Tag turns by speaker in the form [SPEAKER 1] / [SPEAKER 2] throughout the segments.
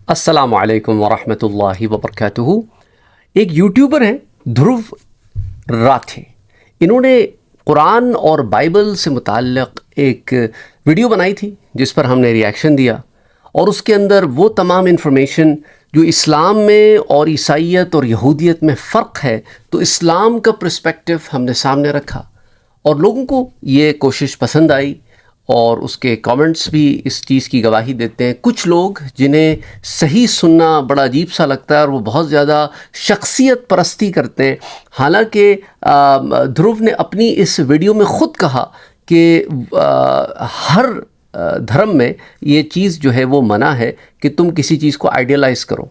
[SPEAKER 1] السلام علیکم ورحمۃ اللہ وبرکاتہ۔ ایک یوٹیوبر ہیں دھرو راتھے، انہوں نے قرآن اور بائبل سے متعلق ایک ویڈیو بنائی تھی جس پر ہم نے ریاکشن دیا، اور اس کے اندر وہ تمام انفارمیشن جو اسلام میں اور عیسائیت اور یہودیت میں فرق ہے، تو اسلام کا پرسپیکٹو ہم نے سامنے رکھا اور لوگوں کو یہ کوشش پسند آئی، اور اس کے کامنٹس بھی اس چیز کی گواہی دیتے ہیں۔ کچھ لوگ جنہیں صحیح سننا بڑا عجیب سا لگتا ہے اور وہ بہت زیادہ شخصیت پرستی کرتے ہیں، حالانکہ دھرو نے اپنی اس ویڈیو میں خود کہا کہ ہر دھرم میں یہ چیز جو ہے وہ منع ہے کہ تم کسی چیز کو آئیڈیلائز کرو۔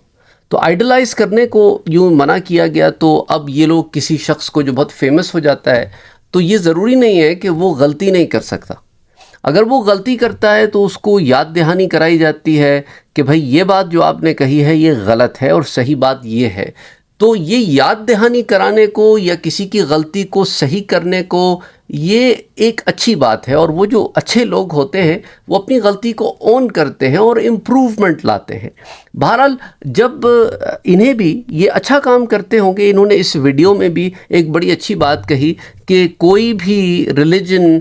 [SPEAKER 1] تو آئیڈیلائز کرنے کو یوں منع کیا گیا، تو اب یہ لوگ کسی شخص کو جو بہت فیمس ہو جاتا ہے تو یہ ضروری نہیں ہے کہ وہ غلطی نہیں کر سکتا۔ اگر وہ غلطی کرتا ہے تو اس کو یاد دہانی کرائی جاتی ہے کہ بھائی یہ بات جو آپ نے کہی ہے یہ غلط ہے اور صحیح بات یہ ہے۔ تو یہ یاد دہانی کرانے کو یا کسی کی غلطی کو صحیح کرنے کو یہ ایک اچھی بات ہے، اور وہ جو اچھے لوگ ہوتے ہیں وہ اپنی غلطی کو اون کرتے ہیں اور امپروومنٹ لاتے ہیں۔ بہرحال جب انہیں بھی یہ اچھا کام کرتے ہوں گے، انہوں نے اس ویڈیو میں بھی ایک بڑی اچھی بات کہی کہ کوئی بھی ریلیجن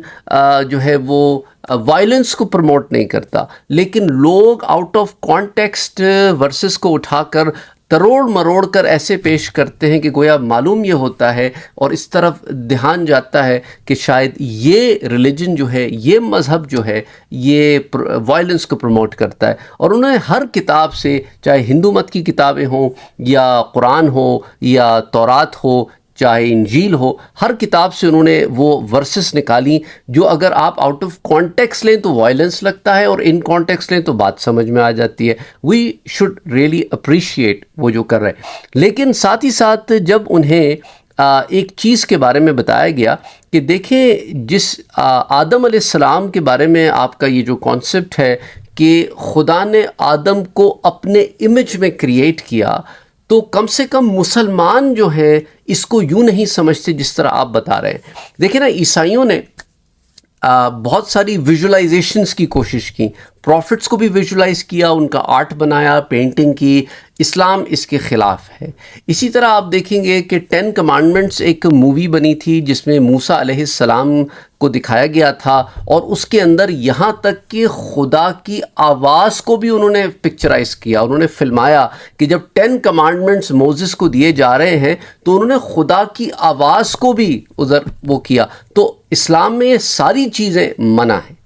[SPEAKER 1] جو ہے وہ وائلنس کو پروموٹ نہیں کرتا، لیکن لوگ آؤٹ آف کانٹیکسٹ ورسز کو اٹھا کر تروڑ مروڑ کر ایسے پیش کرتے ہیں کہ گویا معلوم یہ ہوتا ہے اور اس طرف دھیان جاتا ہے کہ شاید یہ ریلیجن جو ہے، یہ مذہب جو ہے، یہ وائلنس کو پروموٹ کرتا ہے۔ اور انہوں نے ہر کتاب سے، چاہے ہندو مت کی کتابیں ہوں یا قرآن ہو یا تورات ہو چاہے انجیل ہو، ہر کتاب سے انہوں نے وہ ورسز نکالی جو اگر آپ آؤٹ آف کانٹیکس لیں تو وائلنس لگتا ہے، اور ان کانٹیکس لیں تو بات سمجھ میں آ جاتی ہے۔ وی شوڈ ریئلی اپریشیٹ وہ جو کر رہے ہیں۔ لیکن ساتھ ہی ساتھ جب انہیں ایک چیز کے بارے میں بتایا گیا کہ دیکھیں، جس آدم علیہ السلام کے بارے میں آپ کا یہ جو کانسیپٹ ہے کہ خدا نے آدم کو اپنے امیج میں کریٹ کیا، تو کم سے کم مسلمان جو ہیں اس کو یوں نہیں سمجھتے جس طرح آپ بتا رہے ہیں۔ دیکھیں نا، عیسائیوں نے بہت ساری ویژولائزیشنز کی کوشش کی، پروفٹس کو بھی ویژولائز کیا، ان کا آرٹ بنایا، پینٹنگ کی۔ اسلام اس کے خلاف ہے۔ اسی طرح آپ دیکھیں گے کہ 10 کمانڈمنٹس ایک مووی بنی تھی جس میں موسیٰ علیہ السلام کو دکھایا گیا تھا، اور اس کے اندر یہاں تک کہ خدا کی آواز کو بھی انہوں نے پکچرائز کیا، انہوں نے فلمایا کہ جب 10 کمانڈمنٹس موزس کو دیے جا رہے ہیں تو انہوں نے خدا کی آواز کو بھی ادھر وہ کیا۔ تو اسلام میں یہ ساری چیزیں منع ہیں۔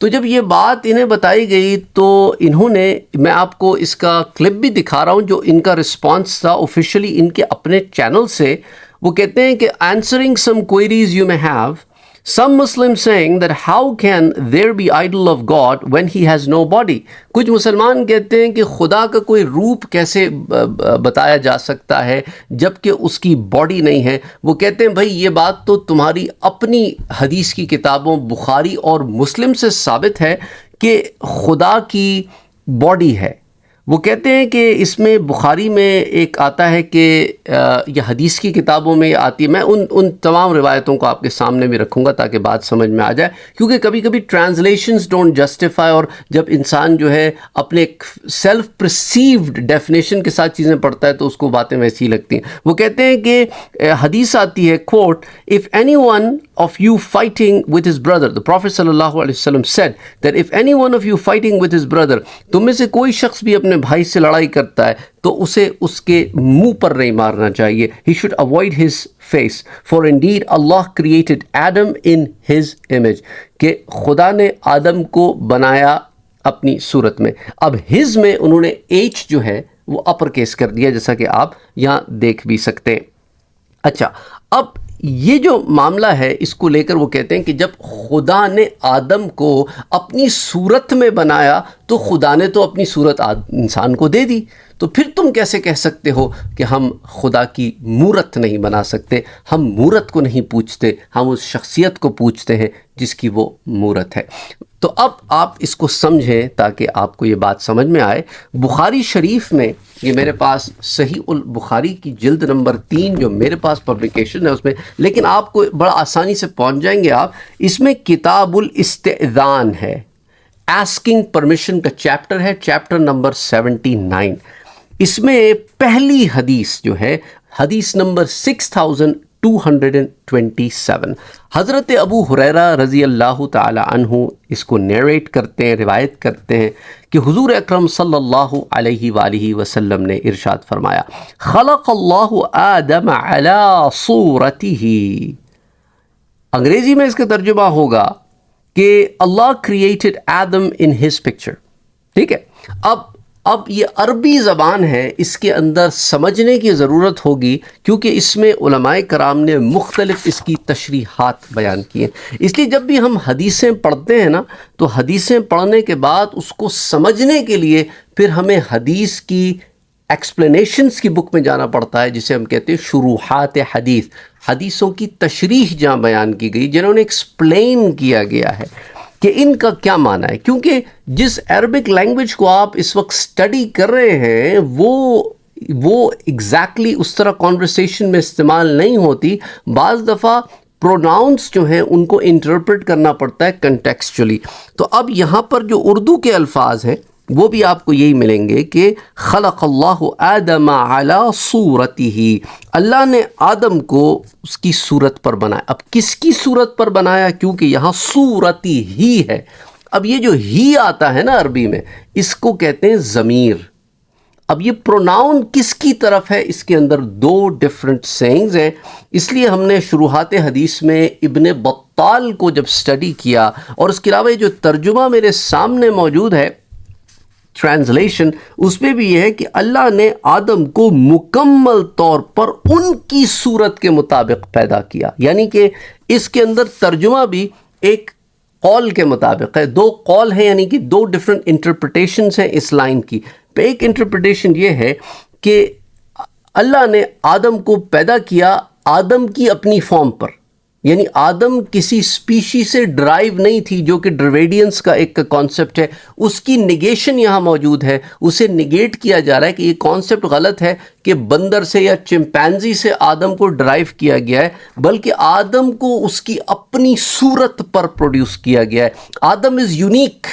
[SPEAKER 1] تو جب یہ بات انہیں بتائی گئی تو انہوں نے، میں آپ کو اس کا کلپ بھی دکھا رہا ہوں جو ان کا رسپانس تھا آفیشلی ان کے اپنے چینل سے۔ وہ کہتے ہیں کہ answering some queries you may have, some Muslims saying that how can there be idol of God when he has no body؟ کچھ مسلمان کہتے ہیں کہ خدا کا کوئی روپ کیسے بتایا جا سکتا ہے جب کہ اس کی باڈی نہیں ہے۔ وہ کہتے ہیں بھائی یہ بات تو تمہاری اپنی حدیث کی کتابوں بخاری اور مسلم سے ثابت ہے کہ خدا کی باڈی ہے۔ وہ کہتے ہیں کہ اس میں بخاری میں ایک آتا ہے کہ یہ حدیث کی کتابوں میں آتی ہے۔ میں ان تمام روایتوں کو آپ کے سامنے بھی رکھوں گا تاکہ بات سمجھ میں آ جائے، کیونکہ کبھی کبھی ٹرانسلیشنز ڈونٹ جسٹیفائی، اور جب انسان جو ہے اپنے سیلف پرسیوڈ ڈیفینیشن کے ساتھ چیزیں پڑھتا ہے تو اس کو باتیں ویسی لگتی ہیں۔ وہ کہتے ہیں کہ حدیث آتی ہے، quote, if any one of you fighting with his brother, the Prophet sallallahu alaihi wasallam said that if any one of you fighting with his brother، تم میں سے کوئی شخص بھی اپنے بھائی سے لڑائی کرتا ہے تو اسے اس کے منہ پر نہیں مارنا چاہیے۔ He should avoid his face, for indeed Allah created Adam in his image، کہ خدا نے آدم کو بنایا اپنی صورت میں۔ اب his میں انہوں نے H جو ہے وہ اپر کیس کر دیا، جیسا کہ آپ یہاں دیکھ بھی سکتے ہیں۔ اچھا، اب یہ جو معاملہ ہے اس کو لے کر وہ کہتے ہیں کہ جب خدا نے آدم کو اپنی صورت میں بنایا تو خدا نے تو اپنی صورت انسان کو دے دی، تو پھر تم کیسے کہہ سکتے ہو کہ ہم خدا کی مورت نہیں بنا سکتے؟ ہم مورت کو نہیں پوجتے، ہم اس شخصیت کو پوجتے ہیں جس کی وہ مورت ہے۔ تو اب آپ اس کو سمجھیں تاکہ آپ کو یہ بات سمجھ میں آئے۔ بخاری شریف میں، یہ میرے پاس صحیح البخاری کی جلد نمبر 3 جو میرے پاس پبلیکیشن ہے اس میں، لیکن آپ کو بڑا آسانی سے پہنچ جائیں گے آپ، اس میں کتاب الاستئذان ہے، آسکنگ پرمیشن کا چیپٹر ہے، چیپٹر نمبر 79۔ اس میں پہلی حدیث جو ہے حدیث نمبر 6227، حضرت ابو ہریرہ رضی اللہ تعالی عنہ اس کو نیریٹ کرتے ہیں، روایت کرتے ہیں کہ حضور اکرم صلی اللہ علیہ وآلہ وسلم نے ارشاد فرمایا، خلق اللہ آدم علی صورتہ، انگریزی میں اس کا ترجمہ ہوگا کہ اللہ کریٹڈ آدم ان ہز پکچر، ٹھیک ہے۔ اب یہ عربی زبان ہے، اس کے اندر سمجھنے کی ضرورت ہوگی کیونکہ اس میں علماء کرام نے مختلف اس کی تشریحات بیان کی ہیں۔ اس لیے جب بھی ہم حدیثیں پڑھتے ہیں نا تو حدیثیں پڑھنے کے بعد اس کو سمجھنے کے لیے پھر ہمیں حدیث کی ایکسپلینیشنز کی بک میں جانا پڑتا ہے، جسے ہم کہتے ہیں شروحات حدیث، حدیثوں کی تشریح جہاں بیان کی گئی، جنہوں نے ایکسپلین کیا گیا ہے کہ ان کا کیا معنی ہے، کیونکہ جس عربک لینگویج کو آپ اس وقت اسٹڈی کر رہے ہیں وہ ایگزیکٹلی اس طرح کانورسیشن میں استعمال نہیں ہوتی، بعض دفعہ پروناؤنس جو ہیں ان کو انٹرپریٹ کرنا پڑتا ہے کنٹیکسچولی۔ تو اب یہاں پر جو اردو کے الفاظ ہیں وہ بھی آپ کو یہی ملیں گے کہ خلق اللہ آدم علی صورتہ، اللہ نے آدم کو اس کی صورت پر بنایا۔ اب کس کی صورت پر بنایا؟ کیونکہ یہاں صورتی ہی ہے۔ اب یہ جو ہی آتا ہے نا عربی میں، اس کو کہتے ہیں ضمیر۔ اب یہ پروناؤن کس کی طرف ہے، اس کے اندر دو ڈیفرنٹ سینگز ہیں۔ اس لیے ہم نے شروحات حدیث میں ابن بطال کو جب سٹڈی کیا، اور اس کے علاوہ جو ترجمہ میرے سامنے موجود ہے ٹرانسلیشن، اس میں بھی یہ ہے کہ اللہ نے آدم کو مکمل طور پر ان کی صورت کے مطابق پیدا کیا، یعنی کہ اس کے اندر ترجمہ بھی ایک قول کے مطابق ہے۔ دو قول ہیں، یعنی کہ دو ڈیفرنٹ انٹرپریٹیشنز ہیں اس لائن کی۔ ایک انٹرپریٹیشن یہ ہے کہ اللہ نے آدم کو پیدا کیا آدم کی اپنی فارم پر، یعنی آدم کسی اسپیشی سے ڈرائیو نہیں تھی، جو کہ ڈریویڈینس کا ایک کانسیپٹ ہے، اس کی نگیشن یہاں موجود ہے۔ اسے نگیٹ کیا جا رہا ہے کہ یہ کانسیپٹ غلط ہے کہ بندر سے یا چمپینزی سے آدم کو ڈرائیو کیا گیا ہے، بلکہ آدم کو اس کی اپنی صورت پر پروڈیوس کیا گیا ہے۔ آدم از یونیک،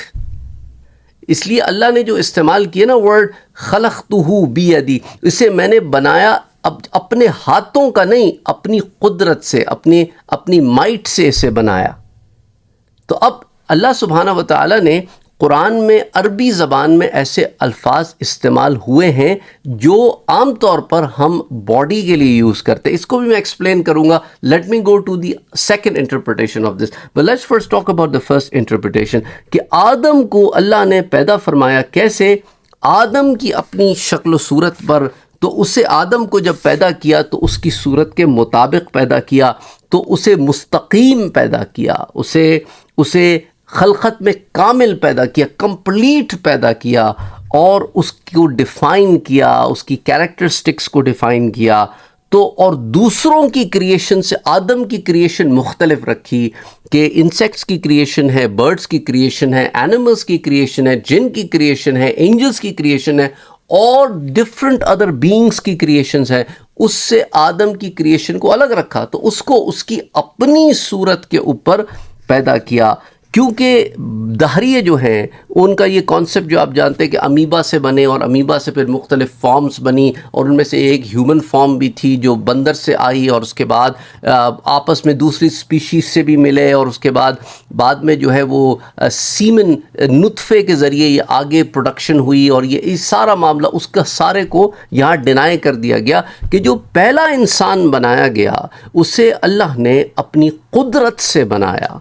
[SPEAKER 1] اس لیے اللہ نے جو استعمال کیا نا ورڈ خلقتہ بیدی، اسے میں نے بنایا اب اپنے ہاتھوں کا نہیں، اپنی قدرت سے، اپنی مائٹ سے اسے بنایا۔ تو اب اللہ سبحانہ و تعالیٰ نے قرآن میں عربی زبان میں ایسے الفاظ استعمال ہوئے ہیں جو عام طور پر ہم باڈی کے لیے یوز کرتے ہیں۔ اس کو بھی میں ایکسپلین کروں گا۔ Let me go to the second interpretation of this, but let's first talk about the first interpretation کہ آدم کو اللہ نے پیدا فرمایا کیسے؟ آدم کی اپنی شکل و صورت پر۔ تو اسے آدم کو جب پیدا کیا تو اس کی صورت کے مطابق پیدا کیا، تو اسے مستقیم پیدا کیا، اسے خلقت میں کامل پیدا کیا، کمپلیٹ پیدا کیا، اور اس کو ڈیفائن کیا، اس کی کیریکٹرسٹکس کو ڈیفائن کیا۔ تو اور دوسروں کی کریشن سے آدم کی کریشن مختلف رکھی کہ انسیکٹس کی کریشن ہے، برڈز کی کریشن ہے، اینیملز کی کریشن ہے، جن کی کریشن ہے، اینجلز کی کریشن ہے، اور ڈفرنٹ ادر بینگز کی کریشنز ہیں۔ اس سے آدم کی کریشن کو الگ رکھا، تو اس کو اس کی اپنی صورت کے اوپر پیدا کیا۔ کیونکہ دہریے جو ہیں ان کا یہ کانسیپٹ جو آپ جانتے ہیں کہ امیبا سے بنے، اور امیبا سے پھر مختلف فارمز بنی، اور ان میں سے ایک ہیومن فارم بھی تھی جو بندر سے آئی، اور اس کے بعد آپس میں دوسری اسپیشیز سے بھی ملے، اور اس کے بعد میں جو ہے وہ سیمن نطفے کے ذریعے یہ آگے پروڈکشن ہوئی، اور یہ سارا معاملہ اس کا سارے کو یہاں ڈینائی کر دیا گیا کہ جو پہلا انسان بنایا گیا اسے اللہ نے اپنی قدرت سے بنایا،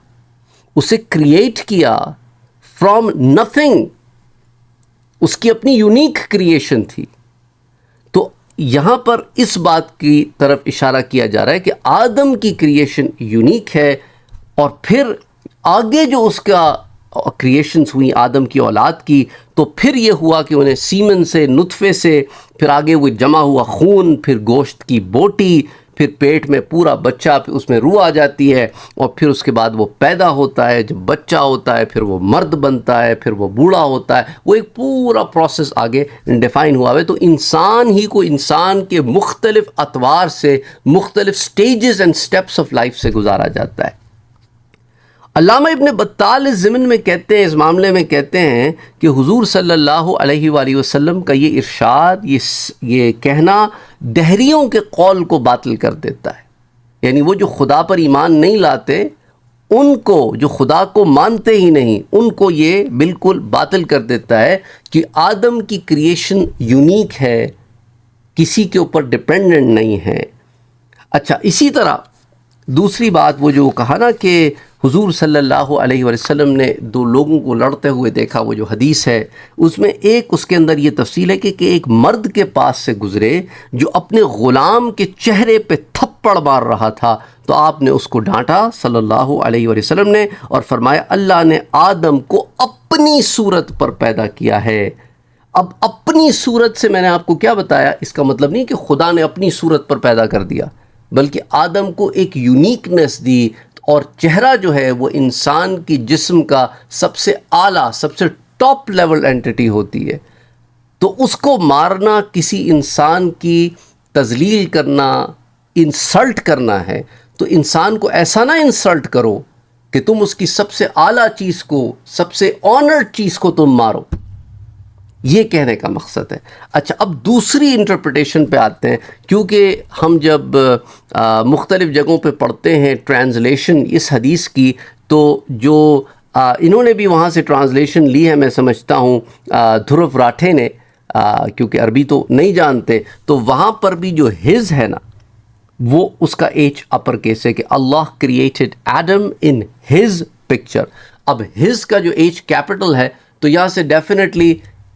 [SPEAKER 1] اسے کریٹ کیا فرام نتھنگ، اس کی اپنی یونیک کریشن تھی۔ تو یہاں پر اس بات کی طرف اشارہ کیا جا رہا ہے کہ آدم کی کریشن یونیک ہے، اور پھر آگے جو اس کا کریشنز ہوئی آدم کی اولاد کی، تو پھر یہ ہوا کہ انہیں سیمن سے، نطفے سے، پھر آگے وہ جمع ہوا خون، پھر گوشت کی بوٹی، پھر پیٹ میں پورا بچہ، پھر اس میں روح آ جاتی ہے، اور پھر اس کے بعد وہ پیدا ہوتا ہے، جب بچہ ہوتا ہے پھر وہ مرد بنتا ہے، پھر وہ بوڑھا ہوتا ہے، وہ ایک پورا پروسیس آگے ڈیفائن ہوا ہے۔ تو انسان ہی کو انسان کے مختلف اطوار سے، مختلف stages and steps of life سے گزارا جاتا ہے۔ علامہ ابن بطال اس ضمن میں کہتے ہیں، اس معاملے میں کہتے ہیں کہ حضور صلی اللہ علیہ وآلہ وسلم کا یہ ارشاد، یہ کہنا دہریوں کے قول کو باطل کر دیتا ہے. یعنی وہ جو خدا پر ایمان نہیں لاتے، ان کو، جو خدا کو مانتے ہی نہیں، ان کو یہ بالکل باطل کر دیتا ہے کہ آدم کی کریشن یونیک ہے، کسی کے اوپر ڈپینڈنٹ نہیں ہے. اچھا، اسی طرح دوسری بات وہ جو کہا نا کہ حضور صلی اللہ علیہ وسلم نے دو لوگوں کو لڑتے ہوئے دیکھا، وہ جو حدیث ہے اس میں ایک، اس کے اندر یہ تفصیل ہے کہ ایک مرد کے پاس سے گزرے جو اپنے غلام کے چہرے پہ تھپڑ مار رہا تھا، تو آپ نے اس کو ڈانٹا صلی اللہ علیہ وسلم نے، اور فرمایا اللہ نے آدم کو اپنی صورت پر پیدا کیا ہے. اب اپنی صورت سے میں نے آپ کو کیا بتایا، اس کا مطلب نہیں کہ خدا نے اپنی صورت پر پیدا کر دیا، بلکہ آدم کو ایک یونیکنس دی، اور چہرہ جو ہے وہ انسان کی جسم کا سب سے اعلیٰ، سب سے ٹاپ لیول اینٹیٹی ہوتی ہے. تو اس کو مارنا کسی انسان کی تذلیل کرنا، انسلٹ کرنا ہے. تو انسان کو ایسا نہ انسلٹ کرو کہ تم اس کی سب سے اعلیٰ چیز کو، سب سے آنرڈ چیز کو تم مارو. یہ کہنے کا مقصد ہے. اچھا، اب دوسری انٹرپریٹیشن پہ آتے ہیں، کیونکہ ہم جب مختلف جگہوں پہ پڑھتے ہیں ٹرانسلیشن اس حدیث کی، تو جو انہوں نے بھی وہاں سے ٹرانسلیشن لی ہے، میں سمجھتا ہوں دھرو راٹھے نے، کیونکہ عربی تو نہیں جانتے، تو وہاں پر بھی جو ہز ہے نا، وہ اس کا ایچ اپر کیس ہے کہ Allah created Adam in his picture. اب ہز کا جو ایچ کیپٹل ہے، تو یہاں سے ڈیفینیٹلی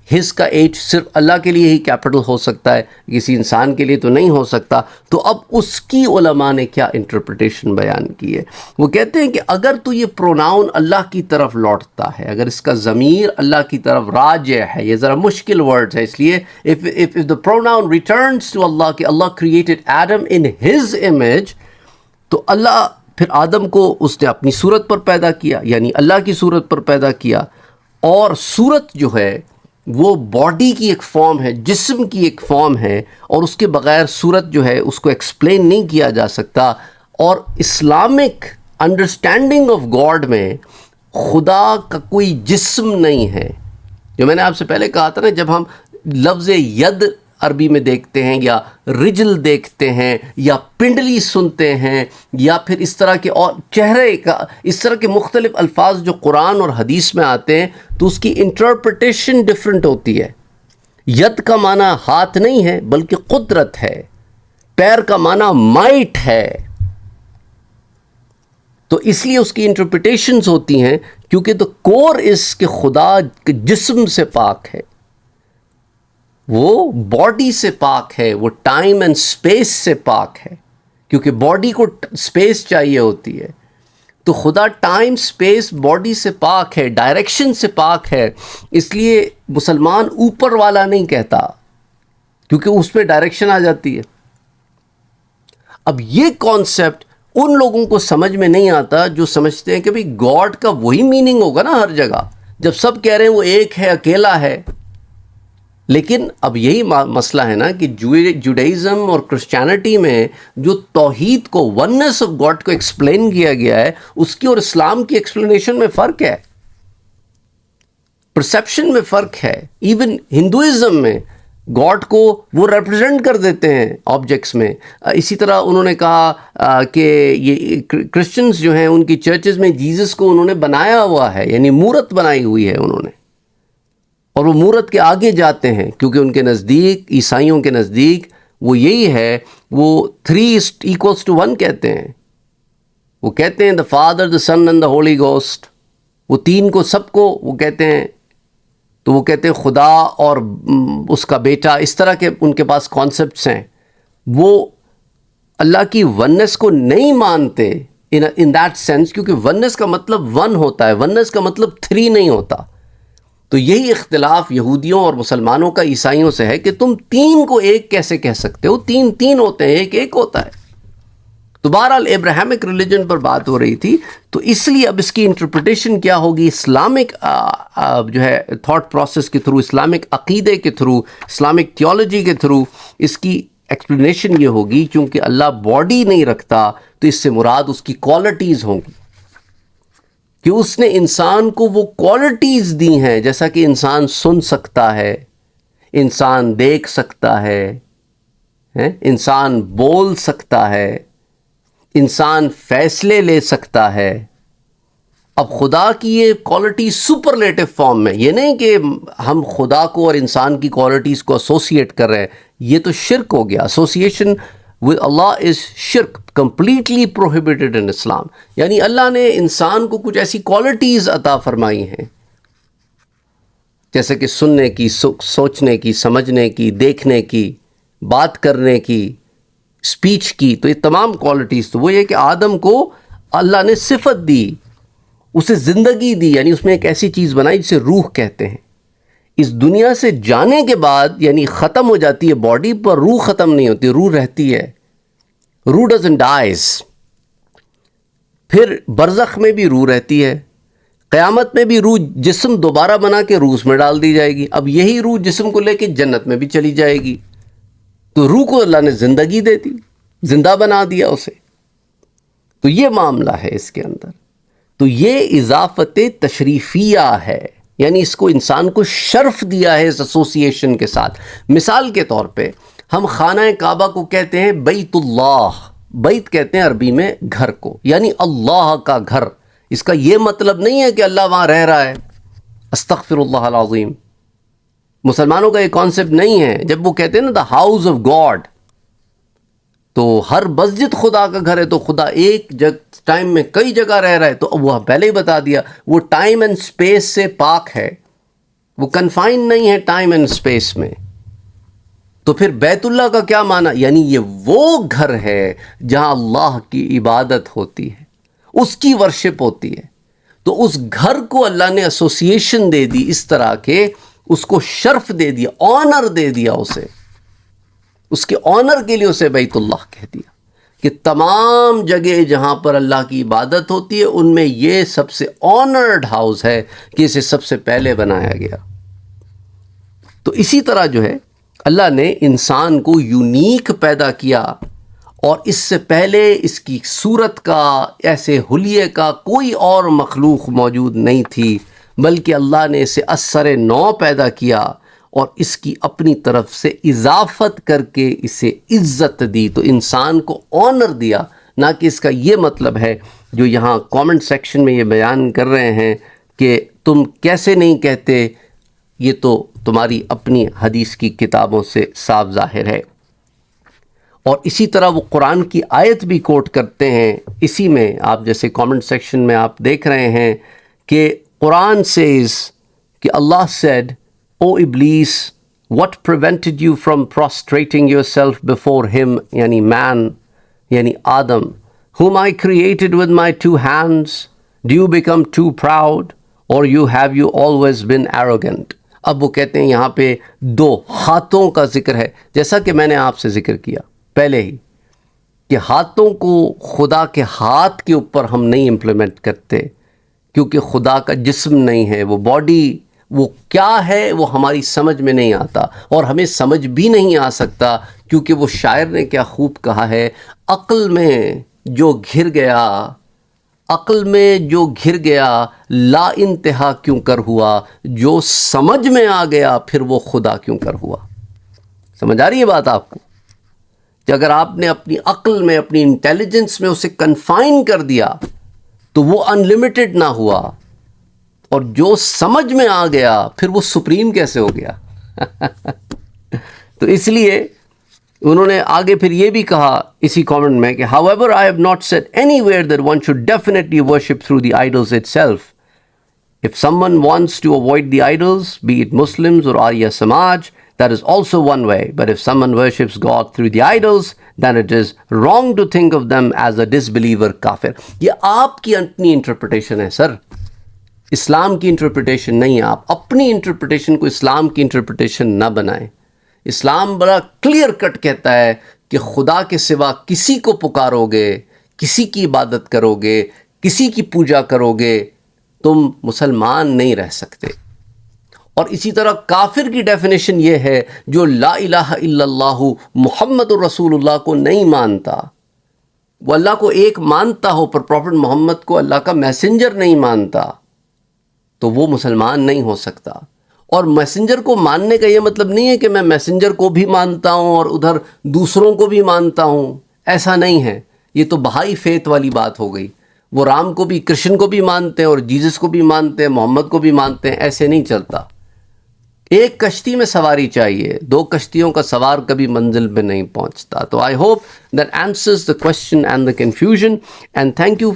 [SPEAKER 1] ہز کا ایچ صرف اللہ کے لیے ہی کیپٹل ہو سکتا ہے، کسی انسان کے لیے تو نہیں ہو سکتا. تو اب اس کی علماء نے کیا انٹرپریٹیشن بیان کی ہے، وہ کہتے ہیں کہ اگر تو یہ پروناؤن اللہ کی طرف لوٹتا ہے، اگر اس کا ضمیر اللہ کی طرف راجع ہے، یہ ذرا مشکل ورڈ ہے، اس لیے if the pronoun returns to Allah کہ اللہ created Adam in his image، تو اللہ پھر آدم کو اس نے اپنی صورت پر پیدا کیا، یعنی اللہ کی صورت پر پیدا کیا. اور صورت جو ہے وہ باڈی کی ایک فارم ہے، جسم کی ایک فارم ہے، اور اس کے بغیر صورت جو ہے اس کو ایکسپلین نہیں کیا جا سکتا. اور اسلامک انڈرسٹینڈنگ آف گاڈ میں خدا کا کوئی جسم نہیں ہے. جو میں نے آپ سے پہلے کہا تھا نا، جب ہم لفظ ید عربی میں دیکھتے ہیں، یا رجل دیکھتے ہیں، یا پنڈلی سنتے ہیں، یا پھر اس طرح کے اور چہرے کا، اس طرح کے مختلف الفاظ جو قرآن اور حدیث میں آتے ہیں، تو اس کی انٹرپریٹیشن ڈیفرنٹ ہوتی ہے. ید کا معنی ہاتھ نہیں ہے بلکہ قدرت ہے، پیر کا معنی مائٹ ہے. تو اس لیے اس کی انٹرپریٹیشنز ہوتی ہیں، کیونکہ تو کور اس کے خدا کے جسم سے پاک ہے، وہ باڈی سے پاک ہے، وہ ٹائم اینڈ سپیس سے پاک ہے، کیونکہ باڈی کو سپیس چاہیے ہوتی ہے. تو خدا ٹائم، سپیس، باڈی سے پاک ہے، ڈائریکشن سے پاک ہے. اس لیے مسلمان اوپر والا نہیں کہتا، کیونکہ اس پہ ڈائریکشن آ جاتی ہے. اب یہ کانسیپٹ ان لوگوں کو سمجھ میں نہیں آتا جو سمجھتے ہیں کہ بھئی گاڈ کا وہی میننگ ہوگا نا ہر جگہ، جب سب کہہ رہے ہیں وہ ایک ہے، اکیلا ہے. لیکن اب یہی مسئلہ ہے نا کہ جوڈائزم اور کرسچینٹی میں جو توحید کو، وننس آف گاڈ کو ایکسپلین کیا گیا ہے، اس کی اور اسلام کی ایکسپلینیشن میں فرق ہے، پرسیپشن میں فرق ہے. ایون ہندوازم میں گاڈ کو وہ ریپرزینٹ کر دیتے ہیں آبجیکٹس میں. اسی طرح انہوں نے کہا کہ یہ کرسچنز جو ہیں ان کی چرچز میں جیزس کو انہوں نے بنایا ہوا ہے، یعنی مورت بنائی ہوئی ہے انہوں نے، اور وہ مورت کے آگے جاتے ہیں، کیونکہ ان کے نزدیک، عیسائیوں کے نزدیک وہ یہی ہے، وہ 3:1 کہتے ہیں. وہ کہتے ہیں the father, the son and the holy ghost, وہ تین کو، سب کو وہ کہتے ہیں. تو وہ کہتے ہیں خدا اور اس کا بیٹا، اس طرح کے ان کے پاس کانسیپٹس ہیں. وہ اللہ کی وننس کو نہیں مانتے ان دیٹ سینس، کیونکہ وننس کا مطلب ون ہوتا ہے، وننس کا مطلب 3 نہیں ہوتا. تو یہی اختلاف یہودیوں اور مسلمانوں کا عیسائیوں سے ہے کہ تم 3 کو ایک کیسے کہہ سکتے ہو، 3 ہوتے ہیں، ایک ہوتا ہے. تو بہرحال ابراہیمک ریلیجن پر بات ہو رہی تھی، تو اس لیے اب اس کی انٹرپریٹیشن کیا ہوگی اسلامک جو ہے تھاٹ پروسیس کے تھرو، اسلامک عقیدے کے تھرو، اسلامک تھیولوجی کے تھرو. اس کی ایکسپلینیشن یہ ہوگی کیونکہ اللہ باڈی نہیں رکھتا، تو اس سے مراد اس کی کوالٹیز ہوں گی. کہ اس نے انسان کو وہ کوالٹیز دی ہیں، جیسا کہ انسان سن سکتا ہے، انسان دیکھ سکتا ہے، انسان بول سکتا ہے، انسان فیصلے لے سکتا ہے۔ اب خدا کی یہ کوالٹی سپرلیٹو فارم میں، یہ نہیں کہ ہم خدا کو اور انسان کی کوالٹیز کو ایسوسیٹ کر رہے ہیں، یہ تو شرک ہو گیا۔ ایسوسیشن ود اللہ از شرک، کمپلیٹلی پروہیبٹڈ ان اسلام۔ یعنی اللہ نے انسان کو کچھ ایسی کوالٹیز عطا فرمائی ہیں، جیسے کہ سننے کی، سوچنے کی، سمجھنے کی، دیکھنے کی، بات کرنے کی، اسپیچ کی، تو یہ تمام کوالٹیز تو وہ یہ کہ آدم کو اللہ نے صفت دی، اسے زندگی دی، یعنی اس میں ایک ایسی چیز بنائی جسے روح کہتے ہیں۔ اس دنیا سے جانے کے بعد یعنی ختم ہو جاتی ہے باڈی، پر روح ختم نہیں ہوتی، روح رہتی ہے، روح ڈزنٹ ڈائز۔ پھر برزخ میں بھی روح رہتی ہے، قیامت میں بھی روح، جسم دوبارہ بنا کے روح اس میں ڈال دی جائے گی۔ اب یہی روح جسم کو لے کے جنت میں بھی چلی جائے گی، تو روح کو اللہ نے زندگی دے دی، زندہ بنا دیا اسے۔ تو یہ معاملہ ہے اس کے اندر۔ تو یہ اضافت تشریفیہ ہے، یعنی اس کو انسان کو شرف دیا ہے اس ایسوسیشن کے ساتھ۔ مثال کے طور پہ ہم خانہ کعبہ کو کہتے ہیں بیت اللہ، بیت کہتے ہیں عربی میں گھر کو، یعنی اللہ کا گھر۔ اس کا یہ مطلب نہیں ہے کہ اللہ وہاں رہ رہا ہے، استغفر اللہ العظیم۔ مسلمانوں کا یہ کانسیپٹ نہیں ہے۔ جب وہ کہتے ہیں نا دا ہاؤس آف گاڈ، تو ہر مسجد خدا کا گھر ہے، تو خدا ایک ٹائم میں کئی جگہ رہ رہا ہے، تو وہ پہلے ہی بتا دیا وہ ٹائم اینڈ سپیس سے پاک ہے، وہ کنفائن نہیں ہے ٹائم اینڈ سپیس میں۔ تو پھر بیت اللہ کا کیا معنی؟ یعنی یہ وہ گھر ہے جہاں اللہ کی عبادت ہوتی ہے، اس کی ورشپ ہوتی ہے۔ تو اس گھر کو اللہ نے ایسوسیشن دے دی اس طرح کے، اس کو شرف دے دیا، آنر دے دیا اسے، اس کے آنر کے لیے اسے بیت اللہ کہہ دیا، کہ تمام جگہ جہاں پر اللہ کی عبادت ہوتی ہے ان میں یہ سب سے آنرڈ ہاؤس ہے کہ اسے سب سے پہلے بنایا گیا۔ تو اسی طرح جو ہے اللہ نے انسان کو یونیک پیدا کیا، اور اس سے پہلے اس کی صورت کا، ایسے حلیے کا کوئی اور مخلوق موجود نہیں تھی، بلکہ اللہ نے اسے اثر نو پیدا کیا اور اس کی اپنی طرف سے اضافت کر کے اسے عزت دی۔ تو انسان کو آنر دیا، نہ کہ اس کا یہ مطلب ہے جو یہاں کامنٹ سیکشن میں یہ بیان کر رہے ہیں کہ تم کیسے نہیں کہتے، یہ تو تمہاری اپنی حدیث کی کتابوں سے صاف ظاہر ہے۔ اور اسی طرح وہ قرآن کی آیت بھی کوٹ کرتے ہیں اسی میں، آپ جیسے کامنٹ سیکشن میں آپ دیکھ رہے ہیں کہ قرآن says کہ اللہ said, O Iblis, what prevented you from prostrating yourself before him, یعنی man، یعنی آدم، whom I created with my 2 hands? Do you become too proud, or have you always been arrogant? اب وہ کہتے ہیں یہاں پہ 2 ہاتھوں کا ذکر ہے، جیسا کہ میں نے آپ سے ذکر کیا پہلے ہی کہ ہاتھوں کو خدا کے ہاتھ کے اوپر ہم نہیں امپلیمنٹ کرتے، کیونکہ خدا کا جسم نہیں ہے، وہ باڈی، وہ کیا ہے وہ ہماری سمجھ میں نہیں آتا، اور ہمیں سمجھ بھی نہیں آ سکتا، کیونکہ وہ شاعر نے کیا خوب کہا ہے، عقل میں جو گھر گیا، عقل میں جو گھر گیا لا انتہا کیوں کر ہوا، جو سمجھ میں آ گیا پھر وہ خدا کیوں کر ہوا۔ سمجھ آ رہی ہے بات آپ کو؟ کہ اگر آپ نے اپنی عقل میں، اپنی انٹیلیجنس میں اسے کنفائن کر دیا تو وہ انلمیٹڈ نہ ہوا، اور جو سمجھ میں آ گیا پھر وہ سپریم کیسے ہو گیا؟ تو اس لیے انہوں نے آگے پھر یہ بھی کہا اسی کامنٹ میں کہ however I have not said anywhere that one should definitely worship through the idols itself. If someone wants to avoid the idols, be it Muslims or Arya Samaj, that is also one way. But if someone worships God through the idols, then it is wrong to think of them as a disbeliever kafir. یہ آپ کی اپنی interpretation ہے سر، اسلام کی interpretation نہیں ہے۔ آپ اپنی انٹرپریٹیشن کو اسلام کی انٹرپریٹیشن نہ بنائیں۔ اسلام بڑا کلیئر کٹ کہتا ہے کہ خدا کے سوا کسی کو پکارو گے، کسی کی عبادت کرو گے، کسی کی پوجا کرو گے، تم مسلمان نہیں رہ سکتے۔ اور اسی طرح کافر کی ڈیفینیشن یہ ہے جو لا الہ الا اللہ محمد الرسول اللہ کو نہیں مانتا، وہ اللہ کو ایک مانتا ہو پر پروفٹ محمد کو اللہ کا میسنجر نہیں مانتا تو وہ مسلمان نہیں ہو سکتا. اور میسنجر کو ماننے کا یہ مطلب نہیں ہے کہ میں میسنجر کو بھی مانتا ہوں اور ادھر دوسروں کو بھی مانتا ہوں. ایسا نہیں ہے. یہ تو بہائی فیتھ والی بات ہو گئی. وہ رام کو بھی کرشن کو بھی مانتے ہیں اور جیزس کو بھی مانتے ہیں, محمد کو بھی مانتے ہیں. ایسے نہیں چلتا. ایک کشتی میں سواری چاہیے, دو کشتیوں کا سوار کبھی منزل پہ نہیں پہنچتا. تو I hope that answers the question and the confusion and thank you.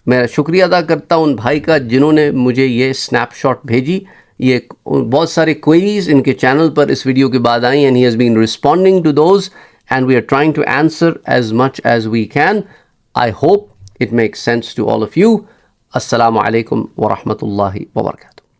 [SPEAKER 1] میں شکریہ ادا کرتا ہوں ان بھائی کا جنہوں نے مجھے یہ اسنیپ شاٹ بھیجی. یہ بہت سارے کوئریز ان کے چینل پر اس ویڈیو کے بعد آئیں and he has been responding to those and we are trying to answer as much as we can. I hope it makes sense to all of you. السلام علیکم ورحمۃ اللہ وبرکاتہ.